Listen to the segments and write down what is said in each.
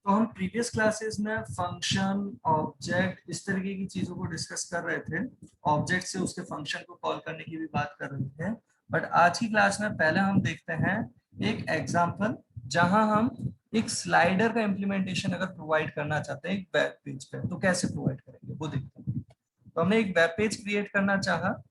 तो हम previous classes में फंक्शन ऑब्जेक्ट इस तरीके की चीजों को डिस्कस कर रहे थे। ऑब्जेक्ट से उसके फंक्शन को कॉल करने की भी बात कर रहे थे। बट आज की क्लास में पहले हम देखते हैं एक एग्जांपल जहां हम एक स्लाइडर का इम्प्लीमेंटेशन अगर प्रोवाइड करना चाहते हैं एक वेब पेज पे, तो कैसे प्रोवाइड करेंगे वो देखते हैं। तो हमने एक वेब पेज क्रिएट करना चाहा।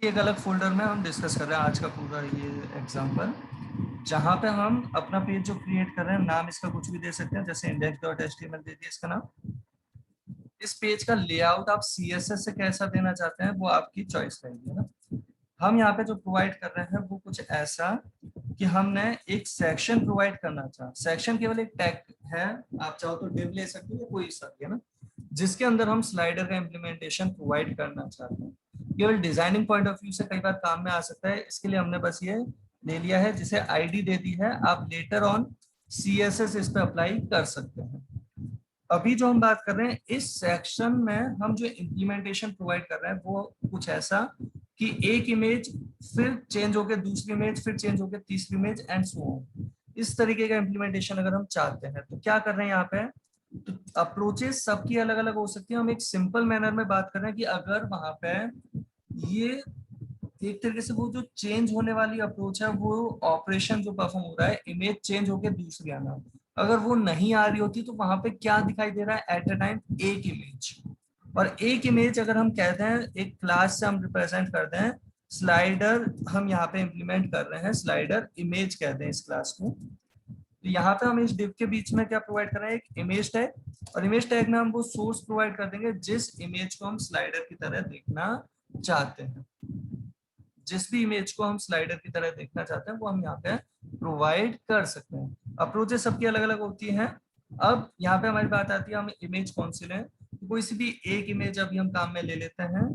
ऐसे एक अलग फोल्डर में हम डिस्कस कर रहे हैं आज का पूरा ये एग्जांपल, जहां पे हम अपना पेज जो क्रिएट कर रहे हैं, नाम इसका कुछ भी दे सकते हैं, जैसे index.html दे दिया इसका नाम। इस पेज का लेआउट आप CSS से कैसा देना चाहते हैं वो आपकी चॉइस रहेगी ना। हम यहाँ पे जो प्रोवाइड कर रहे हैं वो कुछ ऐसा कि हमने एक सेक्शन प्रोवाइड करना चाहा। सेक्शन केवल एक टैग है, आप चाहो तो div ले सकते हो, कोई सा भी है ना, जिसके अंदर हम स्लाइडर का इम्प्लीमेंटेशन प्रोवाइड करना चाहते हैं। केवल डिजाइनिंग पॉइंट ऑफ व्यू से कई बार काम में आ सकता है, इसके लिए हमने बस ये ले लिया है, जिसे आईडी दे दी है। आप लेटर ऑन CSS इस पे अप्लाई कर सकते हैं। अभी जो हम बात कर रहे हैं इस सेक्शन में हम जो इम्प्लीमेंटेशन प्रोवाइड कर रहे हैं वो कुछ ऐसा कि एक इमेज फिर चेंज होकर दूसरी इमेज, फिर चेंज होकर तीसरी इमेज एंड सो ऑन। इस तरीके का इम्प्लीमेंटेशन अगर हम चाहते हैं तो क्या कर रहे हैं यहाँ पे, तो अप्रोचेस सबकी अलग अलग हो सकती है। हम एक सिंपल मैनर में बात कर रहे हैं कि अगर वहां पे ये एक तरीके से वो जो चेंज होने वाली अप्रोच है, वो ऑपरेशन जो परफॉर्म हो रहा है, इमेज चेंज होकर दूसरी आना, अगर वो नहीं आ रही होती तो वहां पे क्या दिखाई दे रहा है एट अ टाइम, एक इमेज। और एक इमेज अगर हम कहते हैं एक क्लास से हम रिप्रेजेंट करते हैं स्लाइडर, हम यहाँ पे इंप्लीमेंट कर रहे हैं स्लाइडर इमेज कहते हैं इस क्लास को। तो यहाँ पे हम इस डिव के बीच में क्या प्रोवाइड कर रहे हैं, एक इमेज टैग, और इमेज टैग में हम वो सोर्स प्रोवाइड कर देंगे जिस इमेज को हम स्लाइडर की तरह देखना चाहते हैं। जिस भी इमेज को हम स्लाइडर की तरह देखना चाहते हैं वो हम यहाँ पे प्रोवाइड कर सकते हैं। अप्रोचेस सबकी अलग अलग होती हैं। अब यहाँ पे हमारी बात आती है हम इमेज कौन सी लें, तो कोई सी भी एक इमेज अभी हम काम में ले लेते हैं।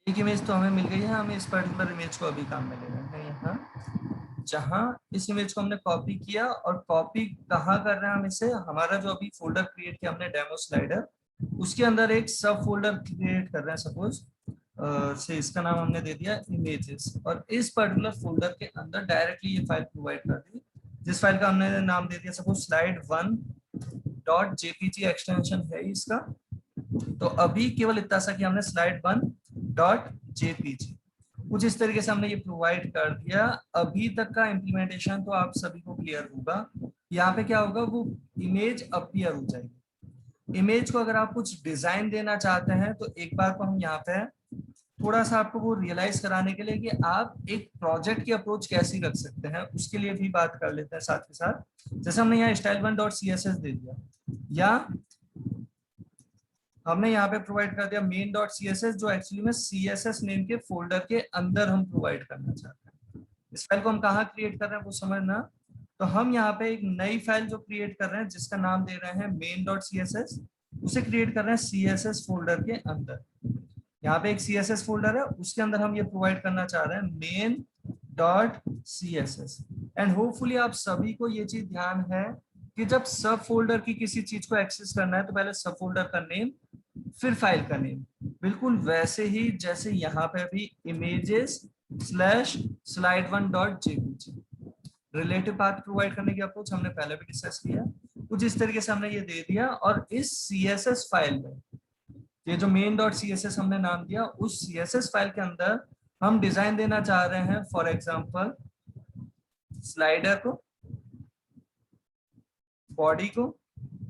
एक इमेज तो हमें मिल गई है, हमें इस पर्टिकुलर इमेज को अभी काम में ले रहे हैं यहाँ, जहाँ इस इमेज को हमने कॉपी किया। और कॉपी कहाँ कर रहे हैं हम इसे, हमारा जो अभी फोल्डर क्रिएट किया हमने डेमो स्लाइडर, उसके अंदर एक सब फोल्डर क्रिएट कर रहे हैं। सपोज से इसका नाम हमने दे दिया इमेजेस, और इस पर्टिकुलर फोल्डर के अंदर डायरेक्टली ये फाइल प्रोवाइड कर दी, जिस फाइल का हमने नाम दे दिया सपोज slide1.jpg एक्सटेंशन है इसका। तो अभी केवल इतना सा कि हमने slide1.jpg कुछ इस तरीके से हमने ये प्रोवाइड कर दिया। अभी तक का इम्प्लीमेंटेशन तो आप सभी को क्लियर होगा। यहाँ पे क्या होगा, वो इमेज अपीयर हो जाएगी। इमेज को अगर आप कुछ डिजाइन देना चाहते हैं तो एक बार को हम यहाँ पे थोड़ा सा आपको वो रियलाइज कराने के लिए कि आप एक प्रोजेक्ट की अप्रोच कैसी रख सकते हैं, उसके लिए भी बात कर लेते हैं साथ के साथ। जैसे हमने यहाँ style1.css दे दिया, या हमने यहाँ पे प्रोवाइड कर दिया main.css, जो एक्चुअली में CSS नेम के फोल्डर के अंदर हम प्रोवाइड करना चाहते हैं। इस फाइल को हम कहाँ क्रिएट कर रहे हैं वो समझना। तो हम यहाँ पे एक नई फाइल जो क्रिएट कर रहे हैं जिसका नाम दे रहे हैं main.css, उसे क्रिएट कर रहे हैं CSS फोल्डर के अंदर। यहाँ पे एक CSS फोल्डर है, उसके अंदर हम ये प्रोवाइड करना चाह रहे हैं main.css। एंड होपफुली आप सभी को ये चीज ध्यान है कि जब सब फोल्डर की किसी चीज को एक्सेस करना है तो पहले सब फोल्डर का नेम फिर फाइल का नेम, बिल्कुल वैसे ही जैसे यहाँ पे भी images/slide1.jpg रिलेटिव पाथ प्रोवाइड करने की अप्रोच हमने पहले भी डिस्कस किया। कुछ इस तरीके से हमने ये दे दिया, और इस CSS फाइल में ये जो main.css हमने नाम दिया, उस CSS फाइल के अंदर हम डिजाइन देना चाह रहे हैं, फॉर एग्जांपल स्लाइडर को, बॉडी को।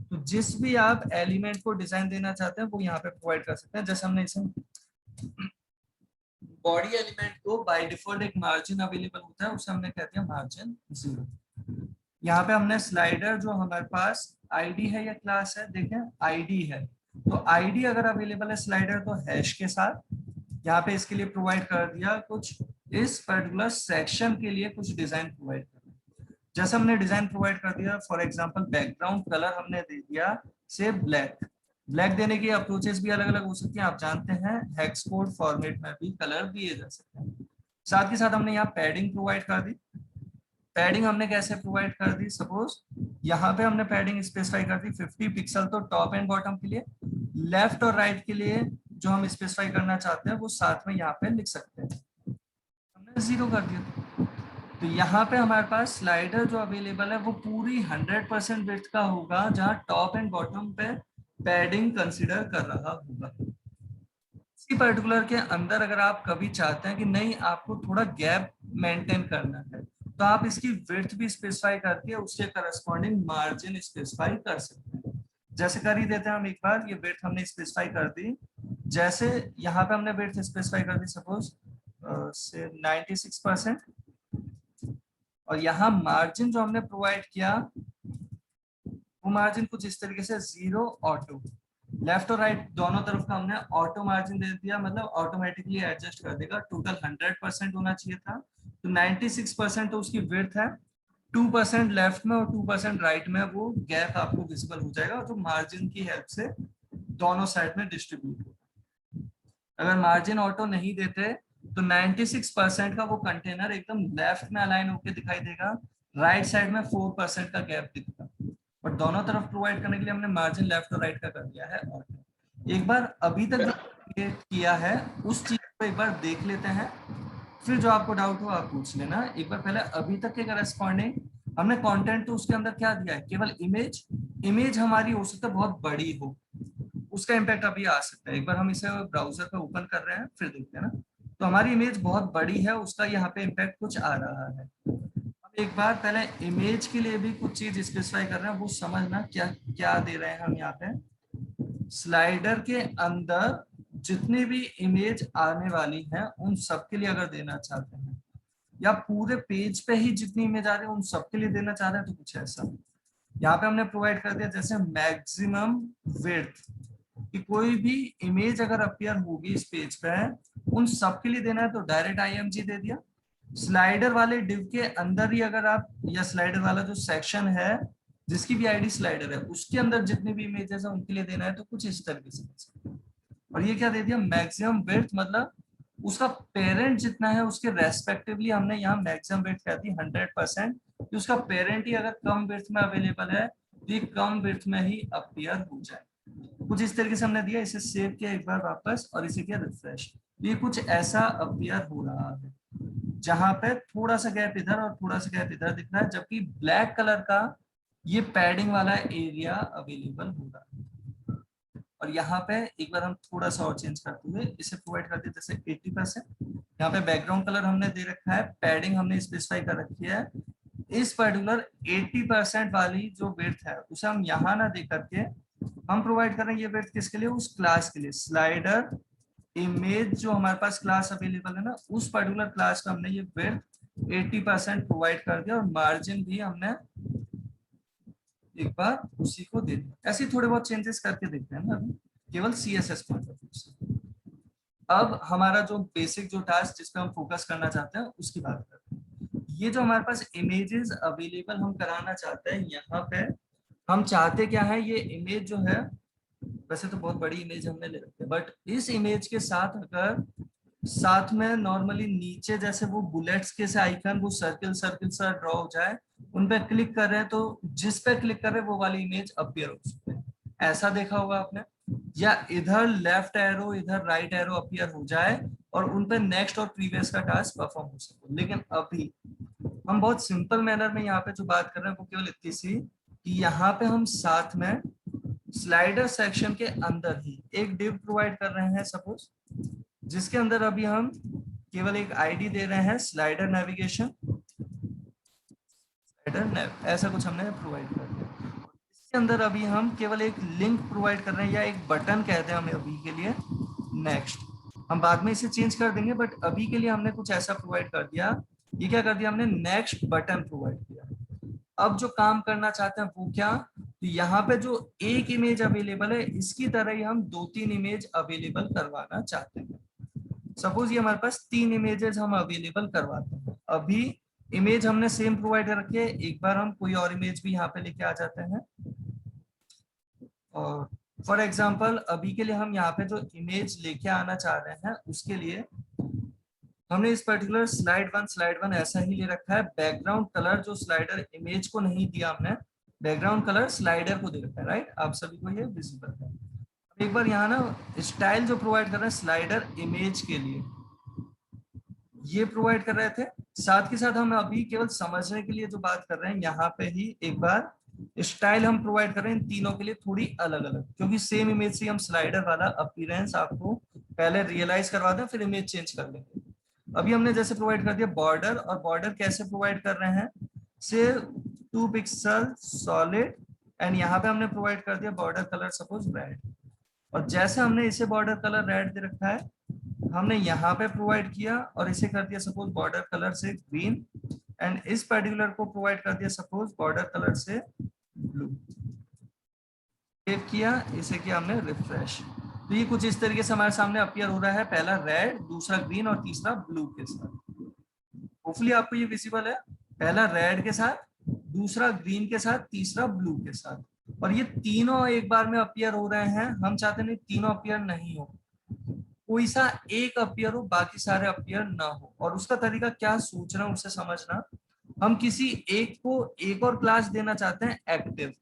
तो जिस भी आप एलिमेंट को डिजाइन देना चाहते हैं वो यहाँ पे प्रोवाइड कर सकते हैं। जैसे हमने इसे बॉडी एलिमेंट को बाय डिफॉल्ट एक मार्जिन अवेलेबल होता है, उसे हमने कह दिया मार्जिन 0। यहाँ पे हमने स्लाइडर जो हमारे पास आईडी है या क्लास है, देखें आईडी है, तो आईडी अगर अवेलेबल है स्लाइडर तो हैश के साथ यहाँ पे इसके लिए प्रोवाइड कर दिया कुछ, इस पर्टिकुलर सेक्शन के लिए कुछ डिजाइन प्रोवाइड कर दिया। जैसे हमने डिजाइन प्रोवाइड कर दिया, फॉर एग्जांपल बैकग्राउंड कलर हमने दे दिया से ब्लैक। ब्लैक देने की अप्रोचेस भी अलग अलग हो सकती हैं, आप जानते हैं हेक्स कोड फॉर्मेट में भी कलर दिए जा सकते हैं। साथ ही साथ हमने यहाँ पैडिंग प्रोवाइड कर दी। पैडिंग हमने कैसे प्रोवाइड कर दी, सपोज यहाँ पे हमने पैडिंग स्पेसिफाई कर दी 50 पिक्सल, तो टॉप एंड बॉटम के लिए, लेफ्ट और राइट के लिए जो हम स्पेसिफाई करना चाहते हैं वो साथ में यहाँ पे लिख सकते हैं, हमने 0 कर दिया। तो यहाँ पे हमारे पास स्लाइडर जो अवेलेबल है वो पूरी 100% विड्थ का होगा, जहाँ टॉप एंड बॉटम पे पैडिंग कंसिडर कर रहा होगा। इसी पर्टिकुलर के अंदर अगर आप कभी चाहते हैं कि नहीं आपको थोड़ा गैप मेंटेन करना है, तो आप इसकी विड्थ भी स्पेसिफाई करके उसके करस्पॉन्डिंग मार्जिन स्पेसिफाई कर सकते हैं। जैसे कर ही देते हैं हम एक बार, ये विड्थ हमने स्पेसिफाई कर दी, जैसे यहाँ पे हमने विड्थ स्पेसिफाई कर दी सपोज से 96%, और यहाँ मार्जिन जो हमने प्रोवाइड किया वो मार्जिन कुछ इस तरीके से 0 ऑटो, लेफ्ट और राइट दोनों तरफ का हमने ऑटो मार्जिन दे दिया, मतलब ऑटोमेटिकली एडजस्ट कर देगा। टोटल 100% होना चाहिए था, तो 96% तो उसकी विड्थ है, 2% लेफ्ट में और 2% राइट में वो गैप आपको विजिबल हो जाएगा, जो मार्जिन की हेल्प से दोनों साइड में डिस्ट्रीब्यूट होगा। अगर मार्जिन ऑटो नहीं देते तो 96% का वो कंटेनर एकदम लेफ्ट में अलाइन होकर दिखाई देगा, राइट साइड में 4% का गैप दिखेगा, और दोनों तरफ प्रोवाइड करने के लिए हमने मार्जिन लेफ्ट और राइट का कर दिया है ऑटो। एक बार अभी तक जो किया है उस चीज को एक बार देख लेते हैं, फिर जो आपको डाउट हो आप पूछ लेना। एक बार पहले अभी तक के करस्पॉन्डिंग हमने कंटेंट तो उसके अंदर क्या दिया है, केवल इमेज। इमेज हमारी हो सकता है बहुत बड़ी हो, उसका इम्पैक्ट अभी आ सकता है। एक बार हम इसे ब्राउजर पे ओपन कर रहे हैं फिर देखते हैं ना। तो हमारी इमेज बहुत बड़ी है, उसका यहाँ पे इम्पैक्ट कुछ आ रहा है। अब एक बार पहले इमेज के लिए भी कुछ चीज स्पेसिफाई कर रहे हैं, वो समझना क्या क्या दे रहे हैं हम यहाँ पे। स्लाइडर के अंदर जितनी भी इमेज आने वाली है उन सब के लिए अगर देना चाहते हैं, या पूरे पेज पे ही जितनी इमेज आ रही है उन सब के लिए देना चाह रहे हैं, तो कुछ ऐसा यहाँ पे हमने प्रोवाइड कर दिया जैसे मैक्सिमम विड्थ, कि कोई भी इमेज अगर अपीयर होगी इस पेज पे उन सब के लिए देना है, तो डायरेक्ट IMG दे दिया। स्लाइडर वाले डिव के अंदर ही अगर आप, या स्लाइडर वाला जो सेक्शन है जिसकी भी आईडी स्लाइडर है उसके अंदर जितनी भी इमेजेस है उनके लिए देना है, तो कुछ इस तरीके से। और ये क्या दे दिया, मैक्सिमम विड्थ, मतलब उसका पेरेंट जितना है उसके रेस्पेक्टिवली हमने यहाँ मैक्सिमम विड्थ कह दी 100%, कि उसका पेरेंट ही अगर कम विड्थ में अवेलेबल है तो ये कम विड्थ में ही अपीयर हो जाए। कुछ इस तरीके से हमने दिया। इसे सेव किया एक बार वापस और इसे किया रिफ्रेश, ये कुछ ऐसा अपीयर हो रहा है, जहां पे थोड़ा सा गैप इधर और थोड़ा सा गैप इधर दिख रहा है, जबकि ब्लैक कलर का ये पैडिंग वाला एरिया अवेलेबल हो रहा है। और यहाँ पे एक बार हम थोड़ा सा और चेंज करते हुए इसे प्रोवाइड करते हैं जैसे 80%। यहाँ पे बैकग्राउंड कलर हमने दे रखा है, पैडिंग हमने स्पेसिफाई कर रखी है। इस पर्टिकुलर 80% वाली जो विड्थ है उसे हम यहाँ ना दे करके हम प्रोवाइड कर रहे हैं ये विड्थ किसके लिए, उस क्लास के लिए। स्लाइडर इमेज जो हमारे पास क्लास अवेलेबल है ना, उस पर्टिकुलर क्लास का हमने ये विड्थ 80% प्रोवाइड कर दिया, और मार्जिन भी हमने एक बार उसी को दे दिया। ऐसे थोड़े बहुत चेंजेस करके देखते हैं ना अभी, केवल CSS पॉइंट ऑफ व्यू से। अब हमारा जो बेसिक जो टास्क जिस पे हम फोकस करना चाहते हैं उसकी बात करते हैं। ये जो हमारे पास इमेजेस अवेलेबल हम कराना चाहते हैं, यहाँ पे हम चाहते क्या है, ये इमेज जो है वैसे तो बहुत बड़ी इमेज हमने ले रखी है, बट इस इमेज के साथ अगर साथ में नॉर्मली नीचे जैसे वो बुलेट्स के से आइकन वो सर्किल सर्किल सा ड्रॉ हो जाए, उन पे क्लिक कर रहे हैं तो जिस पे क्लिक कर रहे हैं वो वाली इमेज अपीयर हो सकती है। ऐसा देखा होगा आपने, या इधर लेफ्ट एरो इधर राइट एरो अपीयर हो जाए और उन पे नेक्स्ट और प्रीवियस का टास्क परफॉर्म हो सके। लेकिन अभी हम बहुत सिंपल मैनर में यहाँ पे जो बात कर रहे हैं वो केवल इतनी सी कि यहाँ पे हम साथ में स्लाइडर सेक्शन के अंदर ही एक डिव प्रोवाइड कर रहे हैं सपोज, जिसके अंदर अभी हम केवल एक आईडी दे रहे हैं स्लाइडर नेविगेशन, ऐसा कुछ हमने प्रोवाइड कर दिया। इसके अंदर अभी हम केवल एक लिंक प्रोवाइड कर रहे हैं, या एक बटन कहते हैं हमें अभी के लिए नेक्स्ट। हम बाद में इसे चेंज कर देंगे, बट अभी के लिए हमने कुछ ऐसा प्रोवाइड कर दिया। ये क्या कर दिया हमने, नेक्स्ट बटन प्रोवाइड किया। अब जो काम करना चाहते हैं वो क्या, तो यहाँ पे जो एक इमेज अवेलेबल है इसकी तरह ही हम 2-3 इमेज अवेलेबल करवाना चाहते हैं। सपोज ये हमारे पास 3 इमेजेस हम अवेलेबल करवाते हैं। अभी इमेज हमने सेम प्रोवाइड कर रखी है, एक बार हम कोई और इमेज भी यहाँ पे लेके आ जाते हैं। और फॉर एग्जाम्पल अभी के लिए हम यहाँ पे जो इमेज लेके आना चाह रहे हैं उसके लिए हमने इस पर्टिकुलर स्लाइड वन ऐसा ही ले रखा है। बैकग्राउंड कलर जो स्लाइडर इमेज को नहीं दिया हमने, बैकग्राउंड कलर स्लाइडर को दे रखा है, राइट। आप सभी को ये विजिबल है। एक बार यहाँ ना स्टाइल जो प्रोवाइड कर रहे हैं स्लाइडर इमेज के लिए ये प्रोवाइड कर रहे थे, साथ के साथ हम अभी केवल समझने के लिए जो बात कर रहे हैं यहाँ पे ही एक बार स्टाइल हम प्रोवाइड कर रहे हैं इन तीनों के लिए थोड़ी अलग अलग, क्योंकि सेम इमेज से हम स्लाइडर वाला अपीयरेंस आपको पहले रियलाइज करवा दें फिर इमेज चेंज कर लेंगे। अभी हमने जैसे प्रोवाइड कर दिया बॉर्डर, और बॉर्डर कैसे प्रोवाइड कर रहे हैं, से 2 पिक्सल सॉलिड, एंड यहाँ पे हमने प्रोवाइड कर दिया बॉर्डर कलर सपोज रेड। और जैसे हमने इसे बॉर्डर कलर रेड दे रखा है हमने यहाँ पे प्रोवाइड किया और इसे कर दिया सपोज बॉर्डर कलर से ग्रीन, एंड इस पर्टिकुलर को प्रोवाइड कर दिया सपोज बॉर्डर कलर से ब्लू। सेव किया, इसे किया हमने रिफ्रेश, तो ये कुछ इस तरीके से हमारे सामने अपीयर हो रहा है, पहला रेड, दूसरा ग्रीन और तीसरा ब्लू के साथ। होपफुली आपको ये विजिबल है, पहला रेड के साथ, दूसरा ग्रीन के साथ, तीसरा ब्लू के साथ, और ये तीनों एक बार में अपीयर हो रहे हैं। हम चाहते नहीं तीनों अपीयर नहीं हो, कोई सा एक अपीयर हो बाकी सारे अपीयर ना हो। और उसका तरीका क्या सोच रहा हूं उससे समझना, हम किसी एक को एक और क्लास देना चाहते हैं एक्टिव,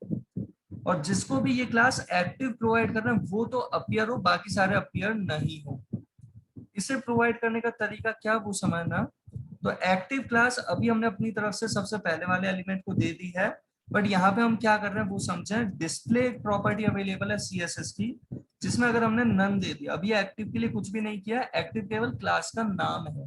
और जिसको भी ये क्लास एक्टिव प्रोवाइड कर रहे हैं वो तो अपीयर हो बाकी सारे अपीयर नहीं हो। इसे प्रोवाइड करने का तरीका क्या वो समझना। तो एक्टिव क्लास अभी हमने अपनी तरफ से सबसे पहले वाले एलिमेंट को दे दी है, बट यहाँ पे हम क्या कर रहे हैं वो समझें। डिस्प्ले एक प्रॉपर्टी अवेलेबल है CSS की, जिसमें अगर हमने नन दे दिया, अभी एक्टिव के लिए कुछ भी नहीं किया, एक्टिव केवल क्लास का नाम है,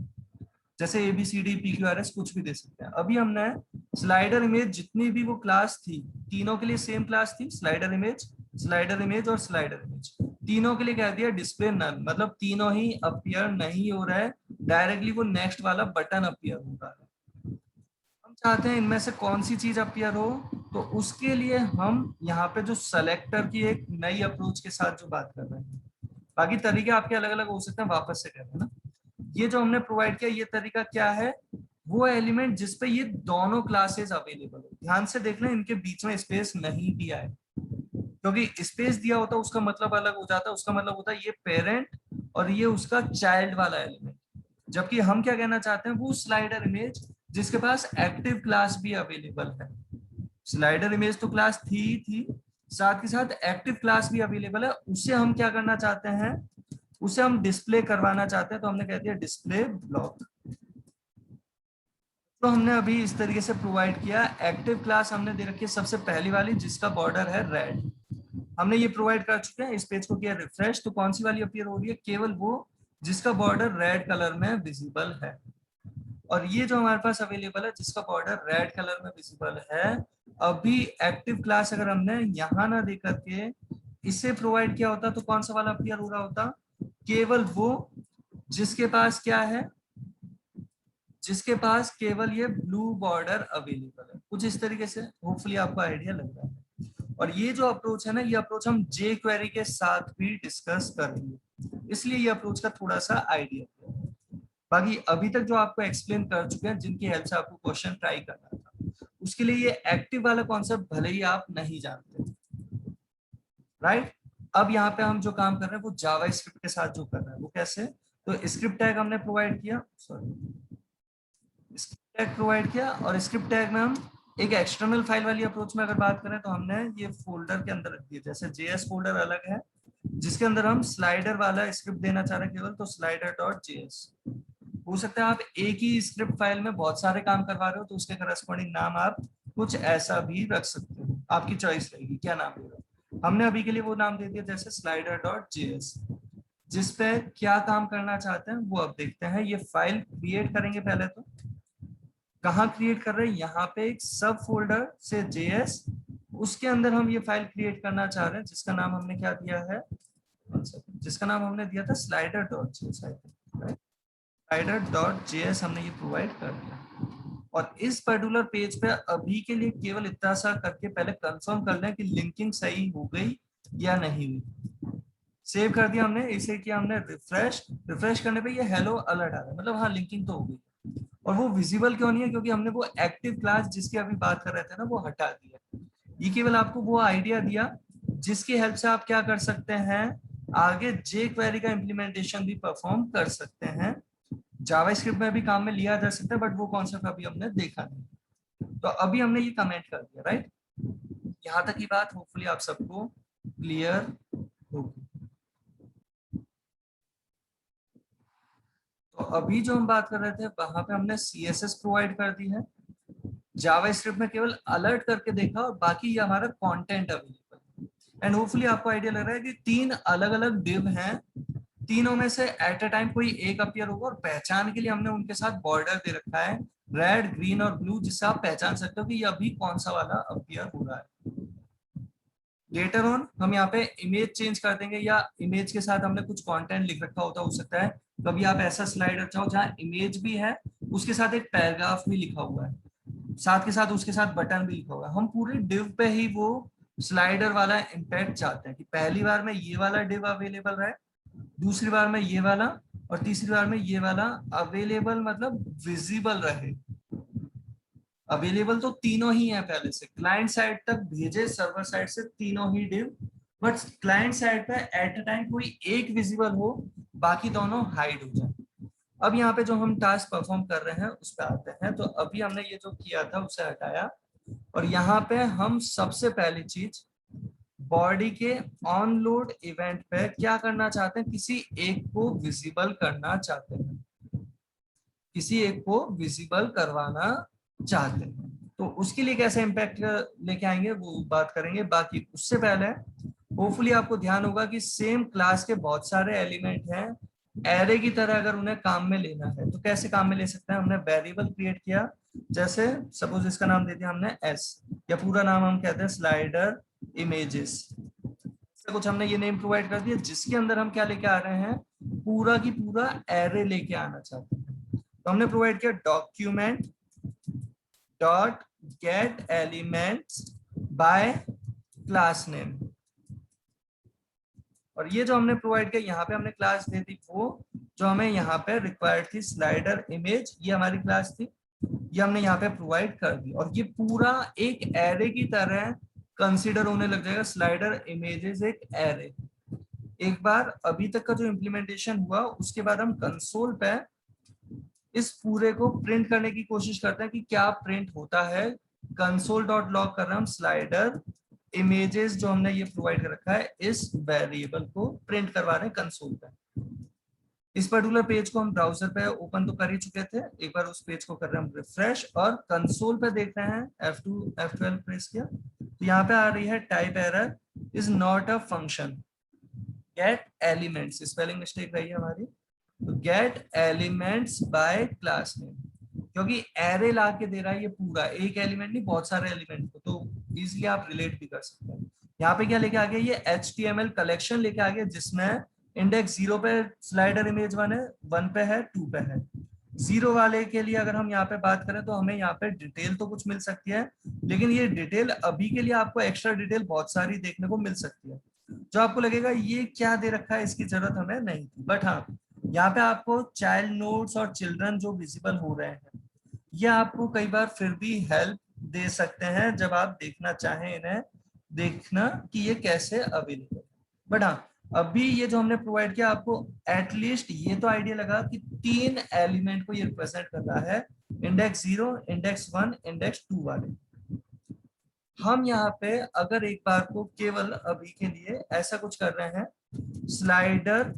जैसे ABCD PQRS कुछ भी दे सकते हैं। अभी हमने स्लाइडर इमेज जितनी भी वो क्लास थी तीनों के लिए सेम क्लास थी, स्लाइडर इमेज और स्लाइडर इमेज, तीनों के लिए कह दिया डिस्प्ले नन, मतलब तीनों ही अपीयर नहीं हो रहा है, डायरेक्टली वो नेक्स्ट वाला बटन अपीयर हो रहा है। हम चाहते हैं इनमें से कौन सी चीज अपीयर हो, तो उसके लिए हम यहाँ पे जो सेलेक्टर की एक नई अप्रोच के साथ जो बात कर रहे हैं, बाकी तरीके आपके अलग अलग हो सकते हैं, वापस से कह रहे हैं ना। ये जो हमने प्रोवाइड किया ये तरीका क्या है, वो एलिमेंट जिसपे ये दोनों क्लासेस अवेलेबल हो। ध्यान से देख लें इनके बीच में स्पेस नहीं दिया है, क्योंकि स्पेस दिया होता उसका मतलब अलग हो जाता, उसका मतलब होता है ये पेरेंट और ये उसका चाइल्ड वाला एलिमेंट। जबकि हम क्या कहना चाहते हैं, वो स्लाइडर इमेज जिसके पास एक्टिव क्लास भी अवेलेबल है। स्लाइडर इमेज तो क्लास थी, साथ के साथ एक्टिव क्लास भी अवेलेबल है, उससे हम क्या करना चाहते हैं, उसे हम डिस्प्ले करवाना चाहते हैं, तो हमने कह दिया डिस्प्ले ब्लॉक। तो हमने अभी इस तरीके से प्रोवाइड किया। एक्टिव क्लास हमने दे रखी है सबसे पहली वाली जिसका बॉर्डर है रेड, हमने ये प्रोवाइड कर चुके हैं। इस पेज को किया रिफ्रेश, तो कौन सी वाली अपीयर हो रही है, केवल वो जिसका बॉर्डर रेड कलर में विजिबल है। और ये जो हमारे पास अवेलेबल है जिसका बॉर्डर रेड कलर में विजिबल है, अभी एक्टिव क्लास अगर हमने यहाँ ना दे करके इसे प्रोवाइड किया होता तो कौन सा वाला अपीयर हो रहा होता, केवल वो जिसके पास क्या है, जिसके पास केवल ये ब्लू बॉर्डर अवेलेबल है। कुछ इस तरीके से होपफुली आपको आइडिया लग रहा है। और ये जो अप्रोच है ना, ये अप्रोच हम जे क्वेरी के साथ भी डिस्कस करेंगे, इसलिए ये अप्रोच का थोड़ा सा आइडिया है। बाकी अभी तक जो आपको एक्सप्लेन कर चुके हैं, जिनकी हेल्प से आपको क्वेश्चन ट्राई करना था, उसके लिए ये एक्टिव वाला कॉन्सेप्ट भले ही आप नहीं जानते, राइट। अब यहाँ पे हम जो काम कर रहे हैं वो जावा स्क्रिप्ट के साथ जो कर रहे हैं वो कैसे, तो स्क्रिप्ट टैग हमने प्रोवाइड किया, स्क्रिप्ट टैग प्रोवाइड किया, और स्क्रिप्ट टैग में हम एक एक्सटर्नल फाइल वाली अप्रोच में अगर बात करें तो हमने ये फोल्डर के अंदर रख दिया, जैसे JS फोल्डर अलग है जिसके अंदर हम स्लाइडर वाला स्क्रिप्ट देना चाह रहे हैं केवल, तो slider.js। हो सकता है आप एक ही स्क्रिप्ट फाइल में बहुत सारे काम करवा रहे हो, तो उसके करस्पॉन्डिंग नाम आप कुछ ऐसा भी रख सकते हो, आपकी चॉइस रहेगी क्या नाम देगा। हमने अभी के लिए वो नाम दे दिया जैसे slider.js। जिस पे क्या काम करना चाहते हैं वो अब देखते हैं। ये फाइल क्रिएट करेंगे, पहले तो कहाँ क्रिएट कर रहे हैं, यहाँ पे एक सब फोल्डर से JS, उसके अंदर हम ये फाइल क्रिएट करना चाह रहे हैं जिसका नाम हमने क्या दिया है, जिसका नाम हमने दिया था slider.js। slider.js हमने ये प्रोवाइड कर दिया। और इस पर्टिकुलर पेज पे अभी के लिए केवल इतना सा करके पहले कंफर्म कर लें कि लिंकिंग सही हो गई या नहीं हुई। सेव कर दिया हमने, इसे किया हमने रिफ्रेश, रिफ्रेश करने पे ये हेलो अलर्ट आ रहा है, मतलब हाँ लिंकिंग तो हो गई। और वो विजिबल क्यों नहीं है, क्योंकि हमने वो एक्टिव क्लास जिसकी अभी बात कर रहे थे ना वो हटा दिया। ये केवल आपको वो आइडिया दिया जिसकी हेल्प से आप क्या कर सकते हैं, आगे जे क्वेरी का इम्प्लीमेंटेशन भी परफॉर्म कर सकते हैं। जावास्क्रिप्ट में भी काम में लिया जा सकता है, बट वो कॉन्सेप्ट अभी हमने देखा नहीं। तो अभी हमने ये कमेंट कर दिया, राइट। यहाँ तक की बात होपफुली आप सबको क्लियर होगी। तो अभी जो हम बात कर रहे थे वहां पे हमने CSS प्रोवाइड कर दी है, जावास्क्रिप्ट में केवल अलर्ट करके देखा, और बाकी ये हमारा कंटेंट अवेलेबल। एंड होपफुली आपको आइडिया लग रहा है कि 3 अलग अलग डिव हैं, तीनों में से एट अ टाइम कोई एक अपीयर होगा, और पहचान के लिए हमने उनके साथ बॉर्डर दे रखा है रेड, ग्रीन और ब्लू, जिससे आप पहचान सकते हो कि ये अभी कौन सा वाला अपीयर हो रहा है। लेटर ऑन हम यहाँ पे इमेज चेंज कर देंगे, या इमेज के साथ हमने कुछ कंटेंट लिख रखा होता हो सकता है कभी आप ऐसा स्लाइड चाहो जहाँ इमेज भी है, उसके साथ एक पैराग्राफ भी लिखा हुआ है, साथ के साथ उसके साथ बटन भी लिखा हुआ है। हम पूरे डिव पे ही वो स्लाइडर वाला इम्पैक्ट चाहते हैं कि पहली बार में ये वाला डिव अवेलेबल रहे, दूसरी बार में ये वाला, और तीसरी बार में ये वाला अवेलेबल, मतलब विजिबल रहे। अवेलेबल तो तीनों ही है पहले से, क्लाइंट साइड तक भेजे सर्वर साइड से तीनों ही डिव, बट क्लाइंट साइड पे एट अ टाइम कोई एक विजिबल हो, बाकी दोनों हाइड हो जाए। अब यहाँ पे जो हम टास्क परफॉर्म कर रहे हैं उस पर आते हैं। तो अभी हमने ये जो किया था उसे हटाया, और यहाँ पे हम सबसे पहली चीज बॉडी के ऑन लोड इवेंट पे क्या करना चाहते हैं, किसी एक को विजिबल करना चाहते हैं, किसी एक को विजिबल करवाना चाहते हैं। तो उसके लिए कैसे इम्पैक्ट लेके आएंगे वो बात करेंगे। बाकी उससे पहले होपफुली आपको ध्यान होगा कि सेम क्लास के बहुत सारे एलिमेंट हैं, एरे की तरह अगर उन्हें काम में लेना है तो कैसे काम में ले सकते हैं। हमने वेरिएबल क्रिएट किया, जैसे सपोज इसका नाम दे दिया हमने एस, या पूरा नाम हम कहते हैं स्लाइडर इमेजेस, कुछ हमने ये नेम प्रोवाइड कर दिया, जिसके अंदर हम क्या लेके आ रहे हैं, पूरा की पूरा एरे लेके आना चाहते हैं। तो हमने प्रोवाइड किया document dot gate elements bye class name, और ये जो हमने प्रोवाइड किया यहाँ पे हमने क्लास दे दी वो जो हमें यहाँ पे रिक्वायर्ड थी, स्लाइडर इमेज, ये हमारी क्लास थी, ये हमने यहाँ पे प्रोवाइड कर दी। और ये पूरा एक एरे की तरह कंसीडर होने लग जाएगा, स्लाइडर इमेजेस एक एरे। एक बार अभी तक का जो इम्प्लीमेंटेशन हुआ उसके बाद हम कंसोल पे इस पूरे को प्रिंट करने की कोशिश करते हैं कि क्या प्रिंट होता है। कंसोल डॉट लॉग कर रहे हैं हम स्लाइडर इमेजेस जो हमने ये प्रोवाइड कर रखा है, इस वेरिएबल को प्रिंट करवा रहे हैं कंसोल पे। इस पर्टिकुलर पेज को हम ब्राउजर पे ओपन तो कर ही चुके थे, एक बार उस पेज को कर रहे हैं हम रिफ्रेश, और कंसोल पे देख रहे हैं F2 F12 प्रेस किया तो यहाँ पे आ रही है type error is not a function gate elements, spelling mistake रही है हमारी, तो gate elements bye class name, क्योंकि एरे ला के दे रहा है ये पूरा, एक एलिमेंट नहीं बहुत सारे एलिमेंट को, तो इजिली आप रिलेट भी कर सकते हैं। यहाँ पे क्या लेके आ गया, ये HTML कलेक्शन लेके आ गया, जिसमें इंडेक्स 0 पे स्लाइडर इमेज 1 है, 1 पे है, 2 पे है। 0 वाले के लिए अगर हम यहाँ पे बात करें तो हमें यहाँ पे डिटेल तो कुछ मिल सकती है, लेकिन ये डिटेल अभी के लिए आपको एक्स्ट्रा डिटेल बहुत सारी देखने को मिल सकती है, जो आपको लगेगा ये क्या दे रखा है, इसकी जरूरत हमें नहीं थी। बट हाँ, यहाँ पे आपको चाइल्ड नोड्स और चिल्ड्रन जो विजिबल हो रहे हैं, ये आपको कई बार फिर भी हेल्प दे सकते हैं जब आप देखना चाहें इन्हें, देखना कि ये कैसे अवेलेबल है। बट हाँ, अभी ये जो हमने प्रोवाइड किया आपको एटलीस्ट ये तो आइडिया लगा कि 3 एलिमेंट को ये रिप्रेजेंट कर रहा है, इंडेक्स 0, इंडेक्स 1, इंडेक्स 2 वाले। हम यहाँ पे अगर एक बार को केवल अभी के लिए ऐसा कुछ कर रहे हैं, स्लाइडर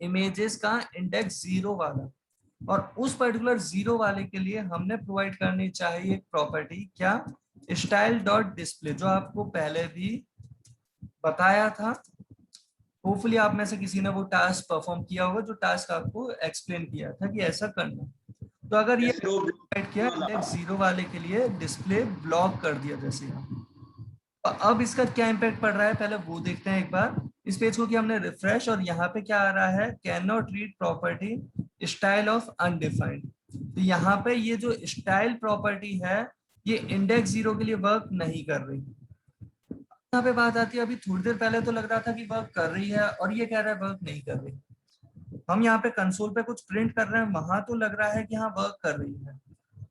इमेजेस का इंडेक्स 0 वाला, और उस पर्टिकुलर 0 वाले के लिए हमने प्रोवाइड करनी चाहिए एक प्रॉपर्टी, क्या, स्टाइल डॉट डिस्प्ले, जो आपको पहले भी बताया था। होपफुली आप में से किसी ने वो टास्क परफॉर्म किया होगा, जो टास्क आपको एक्सप्लेन किया था कि ऐसा करना। तो अगर ये प्रोवाइड किया इंडेक्स 0 वाले के लिए डिस्प्ले ब्लॉक कर दिया जैसे यहाँ, अब इसका क्या इम्पैक्ट पड़ रहा है पहले वो देखते हैं एक बार। इस पेज को किया हमने रिफ्रेश, और यहाँ पे क्या आ रहा है, can not read property style of undefined. तो यहाँ पे ये जो स्टाइल प्रॉपर्टी है ये इंडेक्स 0 के लिए वर्क नहीं कर रही। यहाँ पे बात आती है, अभी थोड़ी देर पहले तो लग रहा था कि वर्क कर रही है और ये कह रहा है वर्क नहीं कर रही। हम यहाँ पे कंसोल पे कुछ प्रिंट कर रहे हैं, वहां तो लग रहा है कि हाँ वर्क कर रही है,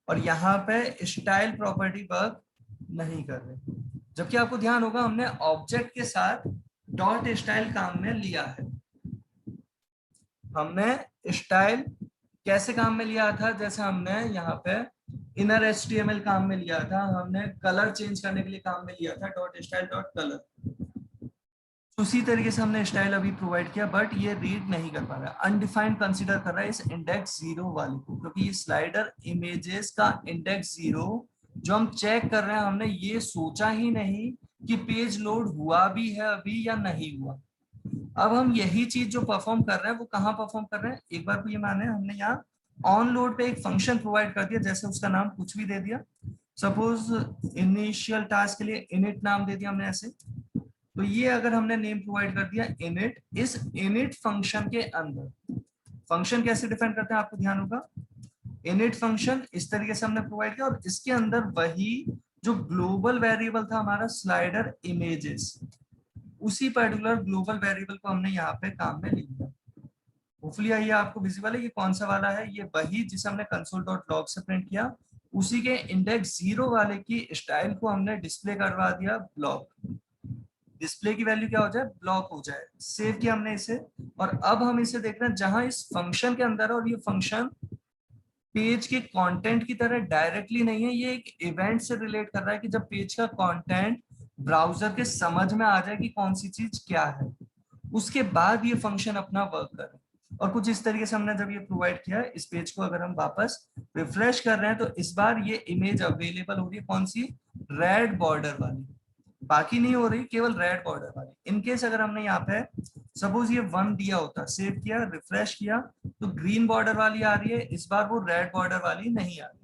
और यहाँ पे स्टाइल प्रॉपर्टी वर्क नहीं कर रही। जबकि आपको ध्यान होगा हमने ऑब्जेक्ट के साथ डॉट स्टाइल काम में लिया है। हमने स्टाइल कैसे काम में लिया था, जैसे हमने यहाँ पे इनर HTML काम में लिया था, हमने कलर चेंज करने के लिए काम में लिया था डॉट स्टाइल डॉट कलर। उसी तरीके से हमने स्टाइल अभी प्रोवाइड किया, बट ये रीड नहीं कर पा रहा है, अनडिफाइंड कंसीडर कर रहा है इस इंडेक्स 0 वाले को, क्योंकि ये स्लाइडर इमेजेस का इंडेक्स 0 जो हम चेक कर रहे हैं, हमने ये सोचा ही नहीं कि पेज लोड हुआ भी है अभी या नहीं हुआ। अब हम यही चीज जो परफॉर्म कर रहे हैं वो कहाँ परफॉर्म कर रहे हैं, एक बार को ये माने हमने यहाँ ऑन लोड पे एक फंक्शन प्रोवाइड कर दिया, जैसे उसका नाम कुछ भी दे दिया, सपोज इनिशियल टास्क के लिए इनिट नाम दे दिया हमने ऐसे। तो ये अगर हमने नेम प्रोवाइड कर दिया इनिट, इस इनिट फंक्शन के अंदर फंक्शन कैसे डिफाइन करते हैं आपको ध्यान होगा, इनिट फंक्शन इस तरीके से हमने प्रोवाइड किया, और इसके अंदर वही जो ग्लोबल वेरिएबल था हमारा स्लाइडर इमेजेस, उसी पर्टिकुलर ग्लोबल वेरिएबल को हमने यहाँ पे काम में ले लिया। होपफुली ये आपको विजिबल है, ये कौन सा वाला है, ये वही जिसे हमने console.log से प्रिंट किया, उसी के इंडेक्स 0 वाले की स्टाइल को हमने डिस्प्ले करवा दिया ब्लॉक। डिस्प्ले की वैल्यू क्या हो जाए, ब्लॉक हो जाए। सेव किया हमने इसे, और अब हम इसे देख रहे हैं जहां इस फंक्शन के अंदर है, और ये फंक्शन पेज के कंटेंट की तरह डायरेक्टली नहीं है, ये एक इवेंट से रिलेट कर रहा है कि जब पेज का कंटेंट ब्राउजर के समझ में आ जाए कि कौन सी चीज क्या है, उसके बाद ये फंक्शन अपना वर्क करे। और कुछ इस तरीके से हमने जब ये प्रोवाइड किया, इस पेज को अगर हम वापस रिफ्रेश कर रहे हैं तो इस बार ये इमेज अवेलेबल हो रही है, कौन सी, रेड बॉर्डर वाली, बाकी नहीं हो रही, केवल रेड बॉर्डर वाली। इनकेस अगर हमने यहाँ पे सपोज ये 1 दिया होता, सेव किया रिफ्रेश किया, तो ग्रीन बॉर्डर वाली आ रही है, इस बार वो रेड बॉर्डर वाली नहीं आ रही।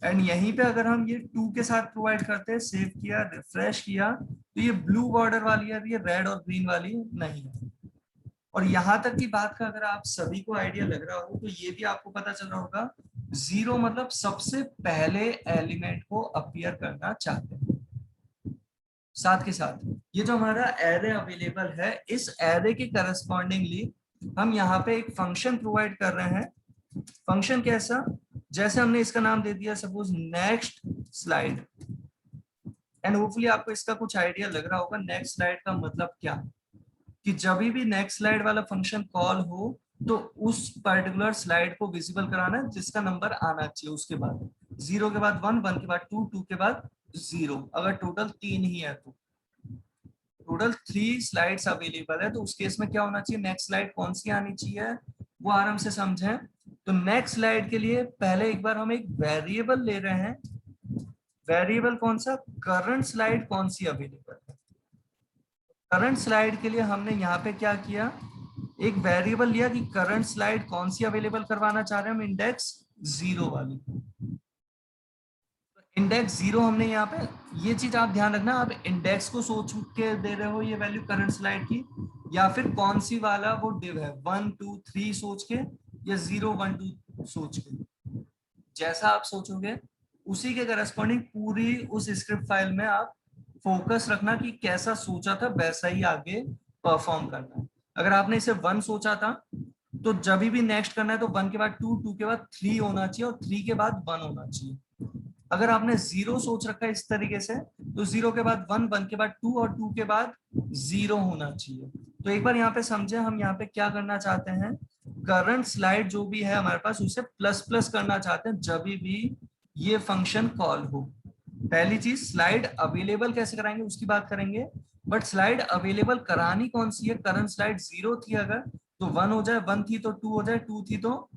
एंड यहीं पे अगर हम ये 2 के साथ प्रोवाइड करते हैं, सेव किया रिफ्रेश किया, तो ये ब्लू बॉर्डर वाली है, ये रेड और ग्रीन वाली नहीं है। और यहाँ तक की बात का अगर आप सभी को आइडिया लग रहा हो तो ये भी आपको पता चल रहा होगा, 0 मतलब सबसे पहले एलिमेंट को अपीयर करना चाहते हैं। साथ के साथ ये जो हमारा एरे अवेलेबल है, इस एरे के करस्पॉन्डिंगली हम यहाँ पे एक फंक्शन प्रोवाइड कर रहे हैं। फंक्शन कैसा, जैसे हमने इसका नाम दे दिया suppose next slide, and hopefully आपको इसका कुछ आइडिया लग रहा होगा नेक्स्ट स्लाइड का मतलब क्या, कि जब भी नेक्स्ट स्लाइड वाला फंक्शन कॉल हो तो उस पर्टिकुलर स्लाइड को विजिबल कराना है जिसका नंबर आना चाहिए, उसके बाद 0 के बाद 1, 1 के बाद 2, 2 के बाद 0, अगर टोटल 3 ही है तो टोटल 3 स्लाइड्स अवेलेबल है, तो उस केस में क्या होना चाहिए, नेक्स्ट स्लाइड कौन सी आनी चाहिए वो आराम से समझें। तो नेक्स्ट स्लाइड के लिए पहले एक बार हम एक वेरिएबल ले रहे हैं, वेरिएबल कौन सा, करंट स्लाइड कौन सी अवेलेबल है। करंट स्लाइड के लिए हमने यहाँ पे क्या किया, एक वेरिएबल लिया कि करंट स्लाइड कौन सी अवेलेबल करवाना चाह रहे हैं हम, इंडेक्स 0 वाली। इंडेक्स 0 हमने यहाँ पे, ये चीज आप ध्यान रखना, आप इंडेक्स को सोच के दे रहे हो ये वैल्यू करंट स्लाइड की, या फिर कौन सी वाला वो डिव है 1 2 3 सोच के, या 0 1 2 सोच के, जैसा आप सोचोगे उसी के करस्पॉन्डिंग पूरी उस स्क्रिप्ट फाइल में आप फोकस रखना कि कैसा सोचा था वैसा ही आगे परफॉर्म करना है। अगर आपने इसे 1 सोचा था तो जब भी नेक्स्ट करना है तो 1 के बाद 2, 2 के बाद 3 होना चाहिए, और 3 के बाद 1 होना चाहिए। अगर आपने 0 सोच रखा है इस तरीके से, तो 0 के बाद 1, 1 के बाद 2 और 2 के बाद 0 होना चाहिए। तो एक बार यहाँ पे समझे हम यहाँ पे क्या करना चाहते हैं, करंट स्लाइड जो भी है हमारे पास उसे प्लस प्लस करना चाहते हैं जब भी ये फंक्शन कॉल हो। पहली चीज स्लाइड अवेलेबल कैसे कराएंगे उसकी बात करेंगे, बट स्लाइड अवेलेबल करानी कौन सी है, करंट स्लाइड 0 थी अगर तो 1 हो जाए, 1 थी तो 2 हो जाए, 2 थी तो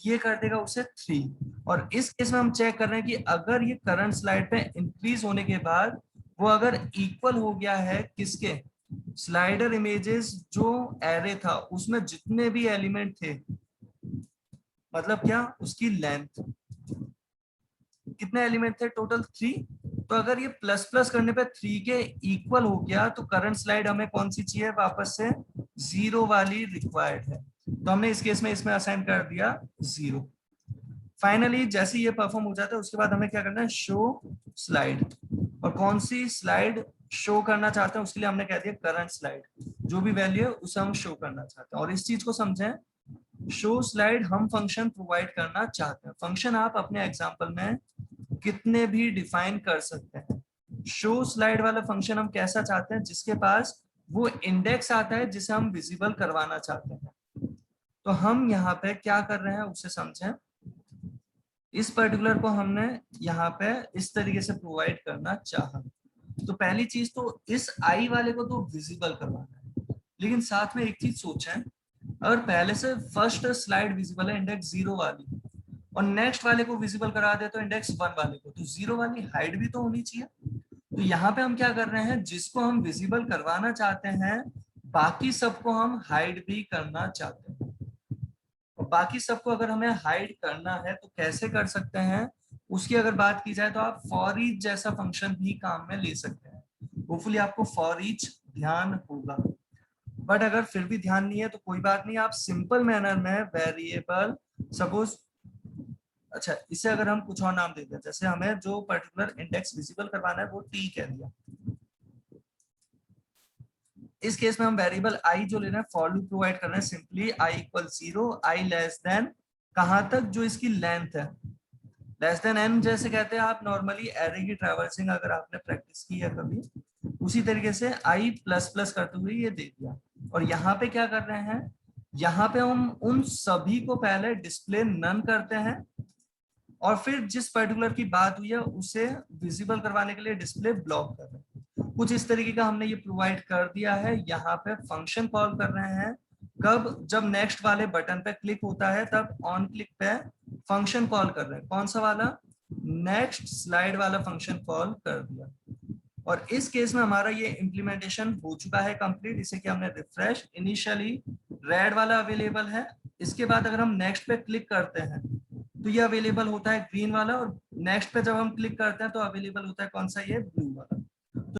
ये कर देगा उसे 3। और इस केस में हम चेक कर रहे हैं कि अगर ये करंट स्लाइड पे इंक्रीज होने के बाद वो अगर इक्वल हो गया है किसके, स्लाइडर इमेजेस जो एरे था उसमें जितने भी एलिमेंट थे, मतलब क्या, उसकी लेंथ, कितने एलिमेंट थे टोटल 3, तो अगर ये प्लस प्लस करने पे 3 के इक्वल हो गया तो करंट स्लाइड हमें कौन सी चाहिए, वापस से 0 वाली रिक्वायर्ड है, तो हमने इस केस में इसमें असाइन कर दिया 0। फाइनली जैसे ये परफॉर्म हो जाता है उसके बाद हमें क्या करना है, शो स्लाइड। और कौन सी स्लाइड शो करना चाहते हैं उसके लिए हमने कह दिया करंट स्लाइड, जो भी वैल्यू है उसे हम शो करना चाहते हैं। और इस चीज को समझें, शो स्लाइड हम फंक्शन प्रोवाइड करना चाहते हैं। फंक्शन आप अपने एग्जांपल में कितने भी डिफाइन कर सकते हैं। शो स्लाइड वाला फंक्शन हम कैसा चाहते हैं, जिसके पास वो इंडेक्स आता है जिसे हम विजिबल करवाना चाहते हैं। तो हम यहाँ पे क्या कर रहे हैं उसे समझें। इस पर्टिकुलर को हमने यहाँ पे इस तरीके से प्रोवाइड करना चाहा। तो पहली चीज तो इस आई वाले को तो विजिबल करवाना है, लेकिन साथ में एक चीज सोचें, अगर पहले से फर्स्ट स्लाइड विजिबल है इंडेक्स 0 वाली, और नेक्स्ट वाले को विजिबल करा दे तो इंडेक्स 1 वाले को, तो 0 वाली हाइड भी तो होनी चाहिए। तो यहाँ पे हम क्या कर रहे हैं, जिसको हम विजिबल करवाना चाहते हैं बाकी सबको हम हाइड भी करना चाहते हैं। और बाकी सबको अगर हमें हाइड करना है तो कैसे कर सकते हैं, उसकी अगर बात की जाए तो आप फॉर ईच जैसा फंक्शन भी काम में ले सकते हैं। होपफुली आपको फॉर ईच ध्यान होगा, बट अगर फिर भी ध्यान नहीं है तो कोई बात नहीं, आप सिंपल मैनर में वेरिएबल सपोज, अच्छा इसे अगर हम कुछ और नाम देते हैं, जैसे हमें जो पर्टिकुलर इंडेक्स विजिबल करवाना है वो टी कह दिया। इस केस में हम वेरिएबल आई जो ले रहे हैं फॉर लूप प्रोवाइड कर रहे हैं, simply I equal 0, I less than कहां तक, जो इसकी लेंथ है, लेस देन एन जैसे कहते हैं आप नॉर्मली एरे की ट्रैवर्सिंग, अगर आपने प्रैक्टिस की है कभी, उसी तरीके से आई प्लस प्लस करते हुए ये दे दिया। और यहाँ पे क्या कर रहे हैं, यहाँ पे हम उन सभी को पहले डिस्प्ले नन करते हैं, और फिर जिस पर्टिकुलर की बात हुई है उसे विजिबल करवाने के लिए डिस्प्ले ब्लॉक कर रहे हैं। कुछ इस तरीके का हमने ये प्रोवाइड कर दिया है। यहाँ पे फंक्शन कॉल कर रहे हैं कब, जब नेक्स्ट वाले बटन पे क्लिक होता है तब ऑन क्लिक पे फंक्शन कॉल कर रहे हैं। कौन सा वाला, नेक्स्ट स्लाइड वाला फंक्शन कॉल कर दिया। और इस केस में हमारा ये इम्प्लीमेंटेशन हो चुका है कंप्लीट। इसे क्या हमने रिफ्रेश, इनिशियली रेड वाला अवेलेबल है, इसके बाद अगर हम नेक्स्ट पे क्लिक करते हैं तो ये अवेलेबल होता है ग्रीन वाला, और नेक्स्ट पे जब हम क्लिक करते हैं तो अवेलेबल होता है कौन सा, ये